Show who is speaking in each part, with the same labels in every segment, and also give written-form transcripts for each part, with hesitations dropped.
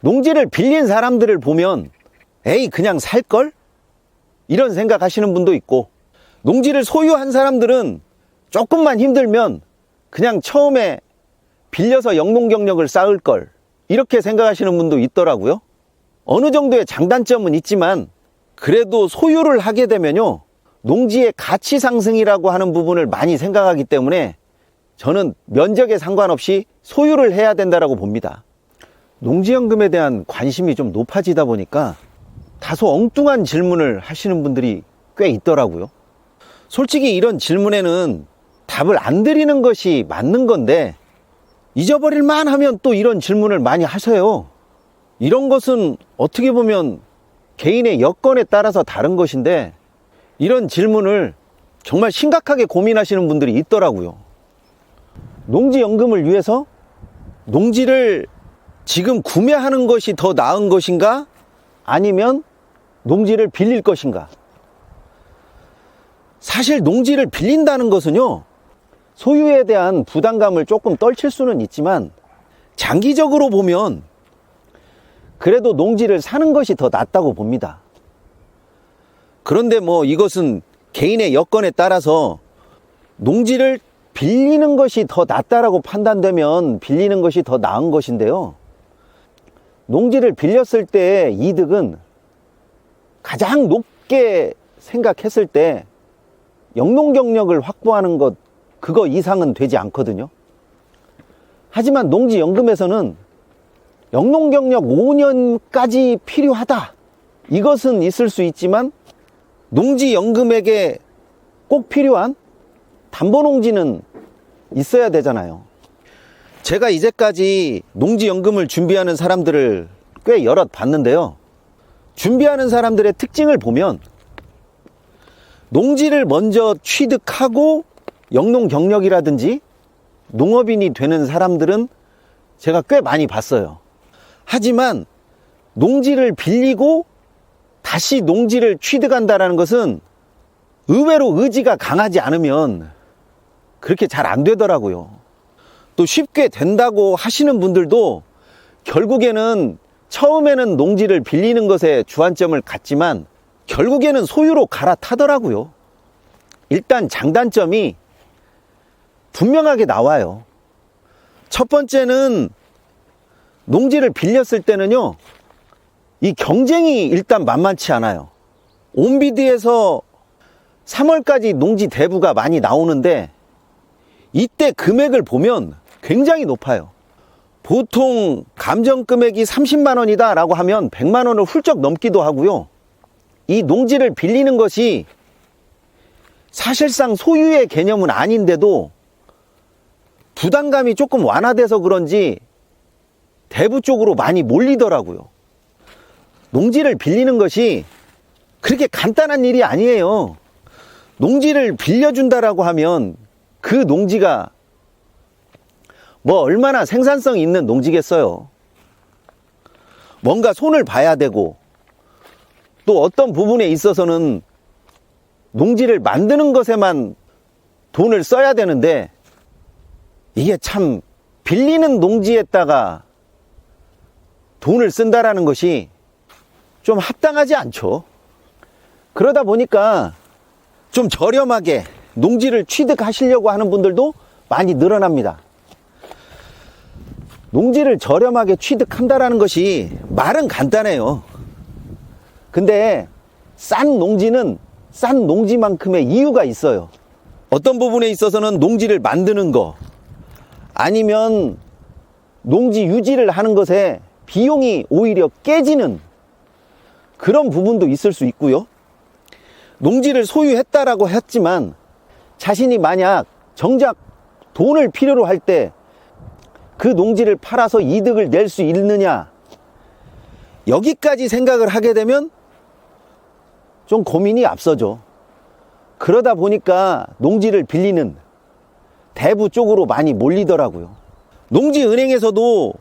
Speaker 1: 농지를 빌린 사람들을 보면 에이 그냥 살걸? 이런 생각하시는 분도 있고, 농지를 소유한 사람들은 조금만 힘들면 그냥 처음에 빌려서 영농 경력을 쌓을걸, 이렇게 생각하시는 분도 있더라고요. 어느 정도의 장단점은 있지만 그래도 소유를 하게 되면요, 농지의 가치 상승이라고 하는 부분을 많이 생각하기 때문에 저는 면적에 상관없이 소유를 해야 된다고 봅니다. 농지연금에 대한 관심이 좀 높아지다 보니까 다소 엉뚱한 질문을 하시는 분들이 꽤 있더라고요. 솔직히 이런 질문에는 답을 안 드리는 것이 맞는 건데, 잊어버릴만 하면 또 이런 질문을 많이 하세요. 이런 것은 어떻게 보면 개인의 여건에 따라서 다른 것인데, 이런 질문을 정말 심각하게 고민하시는 분들이 있더라고요. 농지연금을 위해서 농지를 지금 구매하는 것이 더 나은 것인가? 아니면 농지를 빌릴 것인가? 사실 농지를 빌린다는 것은요, 소유에 대한 부담감을 조금 떨칠 수는 있지만 장기적으로 보면 그래도 농지를 사는 것이 더 낫다고 봅니다. 그런데 이것은 개인의 여건에 따라서 농지를 빌리는 것이 더 낫다라고 판단되면 빌리는 것이 더 나은 것인데요, 농지를 빌렸을 때의 이득은 가장 높게 생각했을 때 영농 경력을 확보하는 것, 그거 이상은 되지 않거든요. 하지만 농지연금에서는 영농 경력 5년까지 필요하다, 이것은 있을 수 있지만 농지연금에게 꼭 필요한 담보농지는 있어야 되잖아요. 제가 이제까지 농지연금을 준비하는 사람들을 꽤 여럿 봤는데요, 준비하는 사람들의 특징을 보면 농지를 먼저 취득하고 영농 경력이라든지 농업인이 되는 사람들은 제가 꽤 많이 봤어요. 하지만 농지를 빌리고 다시 농지를 취득한다는 것은 의외로 의지가 강하지 않으면 그렇게 잘 안 되더라고요. 또 쉽게 된다고 하시는 분들도 결국에는 처음에는 농지를 빌리는 것에 주안점을 갖지만 결국에는 소유로 갈아타더라고요. 일단 장단점이 분명하게 나와요. 첫 번째는 농지를 빌렸을 때는요, 이 경쟁이 일단 만만치 않아요. 온비드에서 3월까지 농지 대부가 많이 나오는데 이때 금액을 보면 굉장히 높아요. 보통 감정 금액이 30만 원이다 라고 하면 100만 원을 훌쩍 넘기도 하고요. 이 농지를 빌리는 것이 사실상 소유의 개념은 아닌데도 부담감이 조금 완화돼서 그런지 대부 쪽으로 많이 몰리더라고요. 농지를 빌리는 것이 그렇게 간단한 일이 아니에요. 농지를 빌려준다라고 하면 그 농지가 얼마나 생산성이 있는 농지겠어요. 뭔가 손을 봐야 되고, 또 어떤 부분에 있어서는 농지를 만드는 것에만 돈을 써야 되는데, 이게 참 빌리는 농지에다가 돈을 쓴다라는 것이 좀 합당하지 않죠. 그러다 보니까 좀 저렴하게 농지를 취득하시려고 하는 분들도 많이 늘어납니다. 농지를 저렴하게 취득한다라는 것이 말은 간단해요. 근데 싼 농지는 싼 농지만큼의 이유가 있어요. 어떤 부분에 있어서는 농지를 만드는 거, 아니면 농지 유지를 하는 것에 비용이 오히려 깨지는 그런 부분도 있을 수 있고요. 농지를 소유했다라고 했지만 자신이 만약 정작 돈을 필요로 할 때 그 농지를 팔아서 이득을 낼 수 있느냐, 여기까지 생각을 하게 되면 좀 고민이 앞서죠. 그러다 보니까 농지를 빌리는 대부 쪽으로 많이 몰리더라고요. 농지은행에서도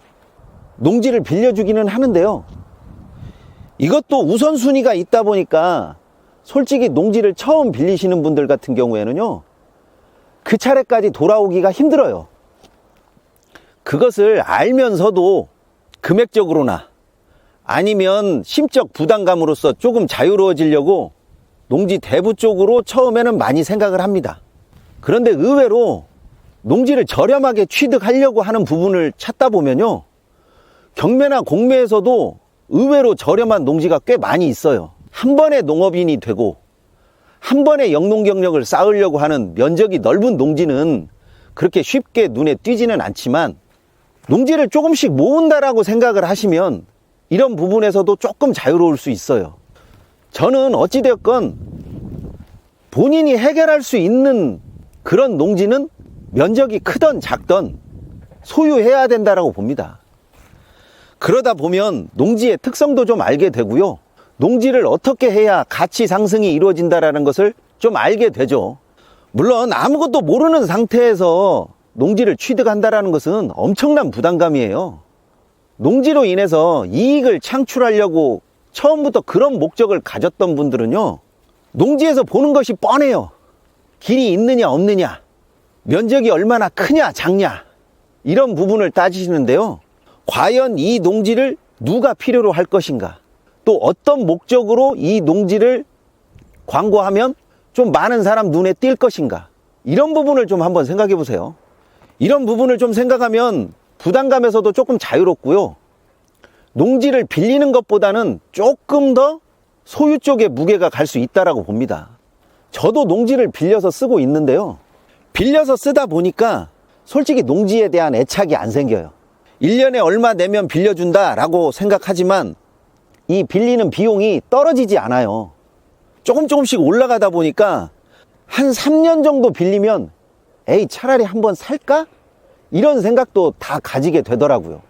Speaker 1: 농지를 빌려주기는 하는데요, 이것도 우선순위가 있다 보니까 솔직히 농지를 처음 빌리시는 분들 같은 경우에는요, 그 차례까지 돌아오기가 힘들어요. 그것을 알면서도 금액적으로나 아니면 심적 부담감으로써 조금 자유로워지려고 농지 대부 쪽으로 처음에는 많이 생각을 합니다. 그런데 의외로 농지를 저렴하게 취득하려고 하는 부분을 찾다 보면요, 경매나 공매에서도 의외로 저렴한 농지가 꽤 많이 있어요. 한 번에 농업인이 되고 한 번에 영농 경력을 쌓으려고 하는 면적이 넓은 농지는 그렇게 쉽게 눈에 띄지는 않지만, 농지를 조금씩 모은다라고 생각을 하시면 이런 부분에서도 조금 자유로울 수 있어요. 저는 어찌되었건 본인이 해결할 수 있는 그런 농지는 면적이 크던 작던 소유해야 된다라고 봅니다. 그러다 보면 농지의 특성도 좀 알게 되고요, 농지를 어떻게 해야 가치 상승이 이루어진다라는 것을 좀 알게 되죠. 물론 아무것도 모르는 상태에서 농지를 취득한다라는 것은 엄청난 부담감이에요. 농지로 인해서 이익을 창출하려고 처음부터 그런 목적을 가졌던 분들은요, 농지에서 보는 것이 뻔해요. 길이 있느냐 없느냐, 면적이 얼마나 크냐 작냐, 이런 부분을 따지시는데요, 과연 이 농지를 누가 필요로 할 것인가, 또 어떤 목적으로 이 농지를 광고하면 좀 많은 사람 눈에 띌 것인가, 이런 부분을 좀 한번 생각해 보세요. 이런 부분을 좀 생각하면 부담감에서도 조금 자유롭고요, 농지를 빌리는 것보다는 조금 더 소유 쪽에 무게가 갈 수 있다라고 봅니다. 저도 농지를 빌려서 쓰고 있는데요, 빌려서 쓰다 보니까 솔직히 농지에 대한 애착이 안 생겨요. 1년에 얼마 내면 빌려준다라고 생각하지만 이 빌리는 비용이 떨어지지 않아요. 조금씩 올라가다 보니까 한 3년 정도 빌리면 에이, 차라리 한번 살까? 이런 생각도 다 가지게 되더라고요.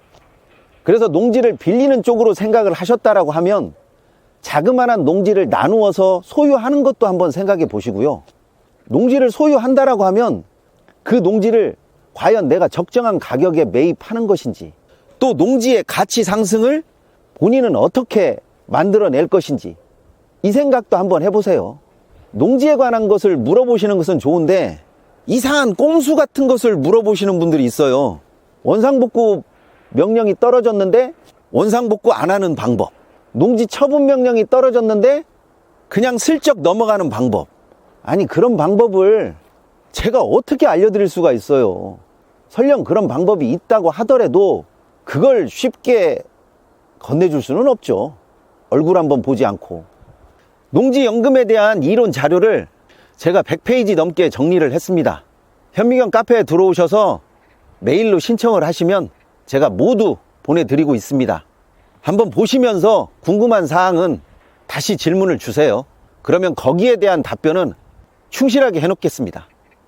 Speaker 1: 그래서 농지를 빌리는 쪽으로 생각을 하셨다라고 하면 자그마한 농지를 나누어서 소유하는 것도 한번 생각해 보시고요, 농지를 소유한다라고 하면 그 농지를 과연 내가 적정한 가격에 매입하는 것인지, 또 농지의 가치 상승을 본인은 어떻게 만들어낼 것인지, 이 생각도 한번 해보세요. 농지에 관한 것을 물어보시는 것은 좋은데 이상한 꼼수 같은 것을 물어보시는 분들이 있어요. 원상복구 명령이 떨어졌는데 원상복구 안 하는 방법, 농지 처분 명령이 떨어졌는데 그냥 슬쩍 넘어가는 방법. 아니, 그런 방법을 제가 어떻게 알려드릴 수가 있어요. 설령 그런 방법이 있다고 하더라도 그걸 쉽게 건네줄 수는 없죠. 얼굴 한번 보지 않고. 농지연금에 대한 이론 자료를 제가 100페이지 넘게 정리를 했습니다. 현미경 카페에 들어오셔서 메일로 신청을 하시면 제가 모두 보내드리고 있습니다. 한번 보시면서 궁금한 사항은 다시 질문을 주세요. 그러면 거기에 대한 답변은 충실하게 해놓겠습니다.